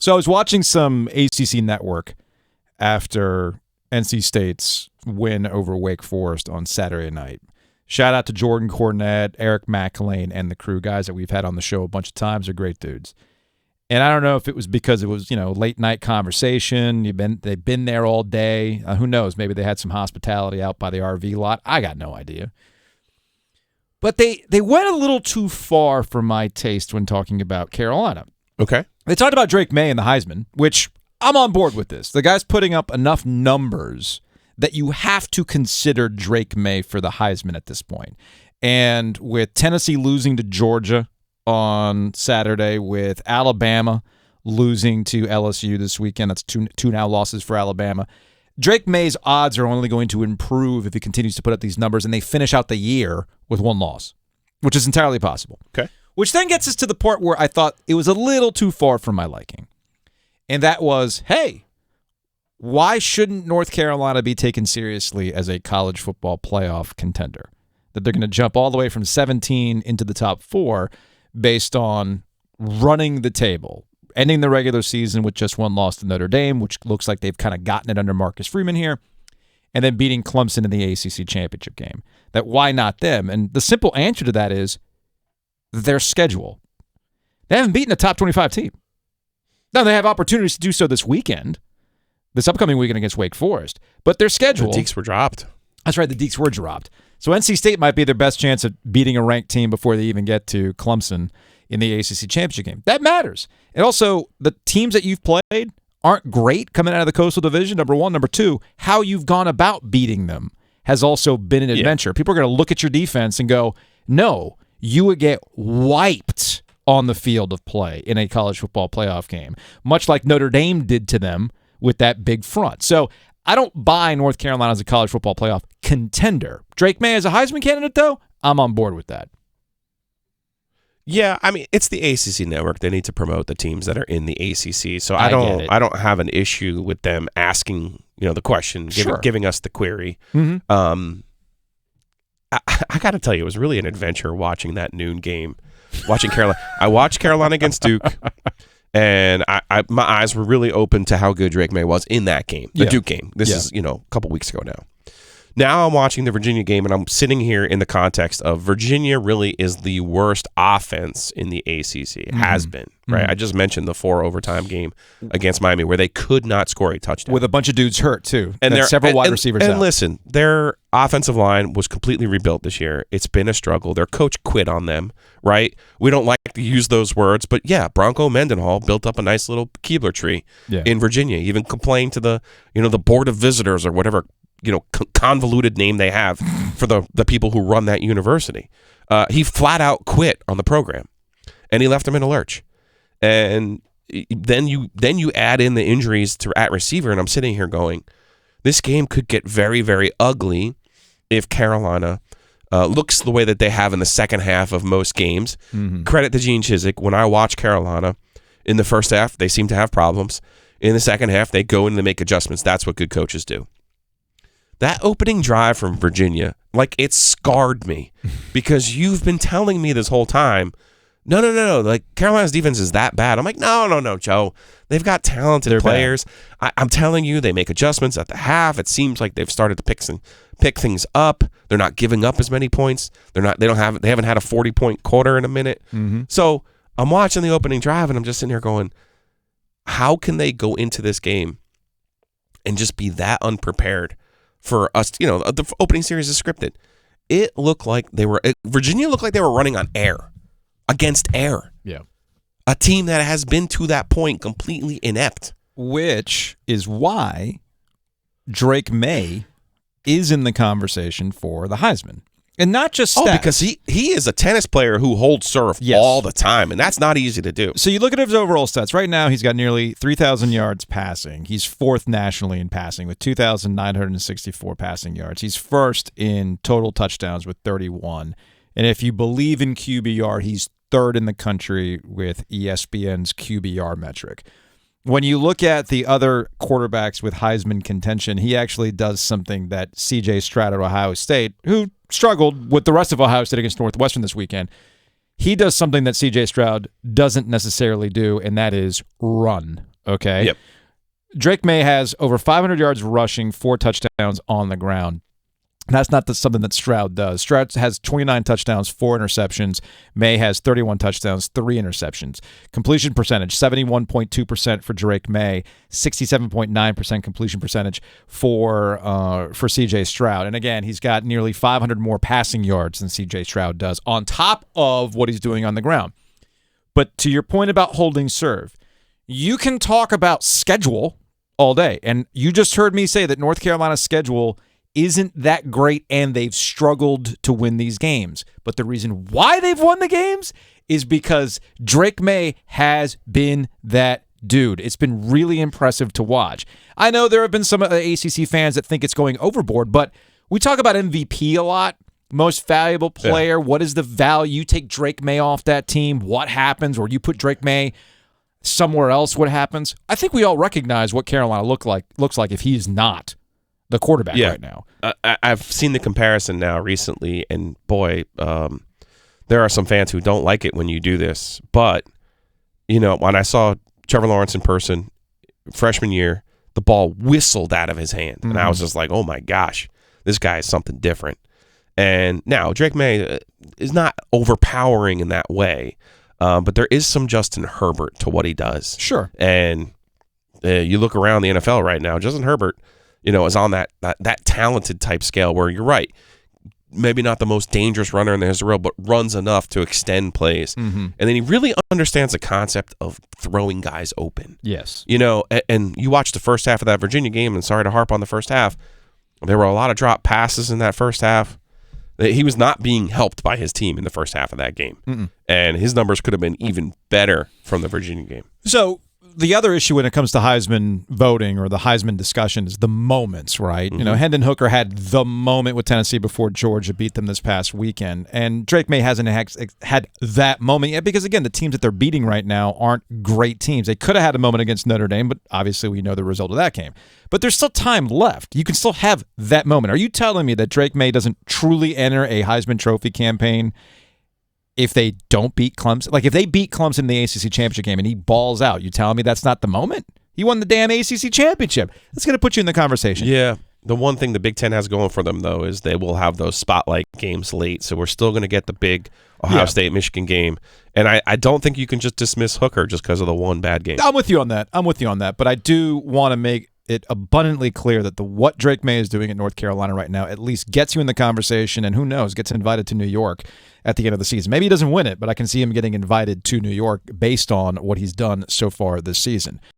So I was watching some ACC network after NC State's win over Wake Forest on Saturday night. Shout out to Jordan Cornette, Eric McElwain, and the crew, guys that we've had on the show a bunch of times. They're great dudes. And I don't know if it was because it was, late night conversation. They've been there all day. Who knows? Maybe they had some hospitality out by the RV lot. I got no idea. But they went a little too far for my taste when talking about Carolina. Okay. They talked about Drake Maye and the Heisman, which I'm on board with this. The guy's putting up enough numbers that you have to consider Drake Maye for the Heisman at this point. And with Tennessee losing to Georgia on Saturday, with Alabama losing to LSU this weekend, that's two now losses for Alabama, Drake Maye's odds are only going to improve if he continues to put up these numbers and they finish out the year with one loss, which is entirely possible. Okay. Which then gets us to the part where I thought it was a little too far for my liking. And that was, hey, why shouldn't North Carolina be taken seriously as a college football playoff contender? That they're going to jump all the way from 17 into the top 4 based on running the table, ending the regular season with just one loss to Notre Dame, which looks like they've kind of gotten it under Marcus Freeman here, and then beating Clemson in the ACC championship game. That why not them? And the simple answer to that is their schedule. They haven't beaten a top 25 team. Now, they have opportunities to do so this weekend, this upcoming weekend against Wake Forest, but their schedule... The Deeks were dropped. That's right, the Deeks were dropped. So NC State might be their best chance at beating a ranked team before they even get to Clemson in the ACC championship game. That matters. And also, the teams that you've played aren't great coming out of the Coastal Division, number one. Number two, how you've gone about beating them has also been an adventure. People are going to look at your defense and go, no, you would get wiped on the field of play in a college football playoff game, much like Notre Dame did to them with that big front. So I don't buy North Carolina as a college football playoff contender. Drake Maye as a Heisman candidate, though, I'm on board with that. Yeah, I mean, it's the ACC network. They need to promote the teams that are in the ACC. So I don't have an issue with them asking, the question, giving us the query. Mm-hmm. I got to tell you, it was really an adventure watching that noon game, watching Carolina. I watched Carolina against Duke. And my eyes were really open to how good Drake Maye was in that game, the Duke game. This is, a couple weeks ago now. Now I'm watching the Virginia game, and I'm sitting here in the context of Virginia really is the worst offense in the ACC. It has been, right? I just mentioned the 4 overtime game against Miami where they could not score a touchdown. With a bunch of dudes hurt, too. And there several wide receivers out. And listen, their offensive line was completely rebuilt this year. It's been a struggle. Their coach quit on them, right? We don't like to use those words, but yeah, Bronco Mendenhall built up a nice little Keebler tree in Virginia. He even complained to the Board of Visitors or whatever convoluted name they have for the people who run that university. He flat out quit on the program, and he left them in a lurch. And then you add in the injuries at receiver, and I'm sitting here going, this game could get very, very ugly if Carolina looks the way that they have in the second half of most games. Mm-hmm. Credit to Gene Chizik. When I watch Carolina in the first half, they seem to have problems. In the second half, they go in and make adjustments. That's what good coaches do. That opening drive from Virginia, it scarred me because you've been telling me this whole time, no, Carolina's defense is that bad. I'm like, no, Joe. They've got talented players. I'm telling you, they make adjustments at the half. It seems like they've started to pick things up. They're not giving up as many points. They haven't had a 40-point quarter in a minute. Mm-hmm. So I'm watching the opening drive and I'm just sitting here going, how can they go into this game and just be that unprepared? For us, the opening series is scripted. Virginia looked like they were running on air, against air. Yeah. A team that has been to that point completely inept. Which is why Drake Maye is in the conversation for the Heisman. And not just stats. Oh, because he is a tennis player who holds serve all the time, and that's not easy to do. So you look at his overall stats. Right now, he's got nearly 3,000 yards passing. He's fourth nationally in passing with 2,964 passing yards. He's first in total touchdowns with 31. And if you believe in QBR, he's third in the country with ESPN's QBR metric. When you look at the other quarterbacks with Heisman contention, he actually does something that C.J. Stroud at Ohio State, who struggled with the rest of Ohio State against Northwestern this weekend, he does something that C.J. Stroud doesn't necessarily do, and that is run Okay? Yep. Drake Maye has over 500 yards rushing, 4 touchdowns on the ground. And that's not something that Stroud does. Stroud has 29 touchdowns, 4 interceptions. Maye has 31 touchdowns, 3 interceptions. Completion percentage, 71.2% for Drake Maye, 67.9% completion percentage for CJ Stroud. And again, he's got nearly 500 more passing yards than CJ Stroud does on top of what he's doing on the ground. But to your point about holding serve, you can talk about schedule all day. And you just heard me say that North Carolina's schedule isn't that great and they've struggled to win these games. But the reason why they've won the games is because Drake Maye has been that dude. It's been really impressive to watch. I know there have been some ACC fans that think it's going overboard, but we talk about MVP a lot. Most valuable player. Yeah. What is the value? You take Drake Maye off that team, what happens? Or you put Drake Maye somewhere else, what happens? I think we all recognize what Carolina looks like if he's not the quarterback right now. I've seen the comparison now recently, and boy, there are some fans who don't like it when you do this. But, when I saw Trevor Lawrence in person, freshman year, the ball whistled out of his hand. Mm-hmm. And I was just like, oh my gosh, this guy is something different. And now Drake Maye is not overpowering in that way, but there is some Justin Herbert to what he does. Sure. And you look around the NFL right now, Justin Herbert, is on that talented type scale where you're right. Maybe not the most dangerous runner in the history of the world, but runs enough to extend plays. Mm-hmm. And then he really understands the concept of throwing guys open. Yes. And you watch the first half of that Virginia game, and sorry to harp on the first half, there were a lot of drop passes in that first half. He was not being helped by his team in the first half of that game. Mm-mm. And his numbers could have been even better from the Virginia game. So the other issue when it comes to Heisman voting or the Heisman discussion is the moments, right? Mm-hmm. Hendon Hooker had the moment with Tennessee before Georgia beat them this past weekend. And Drake Maye hasn't had that moment yet because, again, the teams that they're beating right now aren't great teams. They could have had a moment against Notre Dame, but obviously we know the result of that game. But there's still time left. You can still have that moment. Are you telling me that Drake Maye doesn't truly enter a Heisman Trophy campaign if they don't beat Clemson? Like, if they beat Clemson in the ACC championship game and he balls out, you telling me that's not the moment? He won the damn ACC championship. That's going to put you in the conversation. Yeah. The one thing the Big Ten has going for them, though, is they will have those spotlight games late. So we're still going to get the big Ohio State-Michigan game. And I don't think you can just dismiss Hooker just because of the one bad game. I'm with you on that. But I do want to make it abundantly clear that what Drake Maye is doing at North Carolina right now at least gets you in the conversation, and who knows, gets invited to New York at the end of the season. Maybe he doesn't win it, but I can see him getting invited to New York based on what he's done so far this season.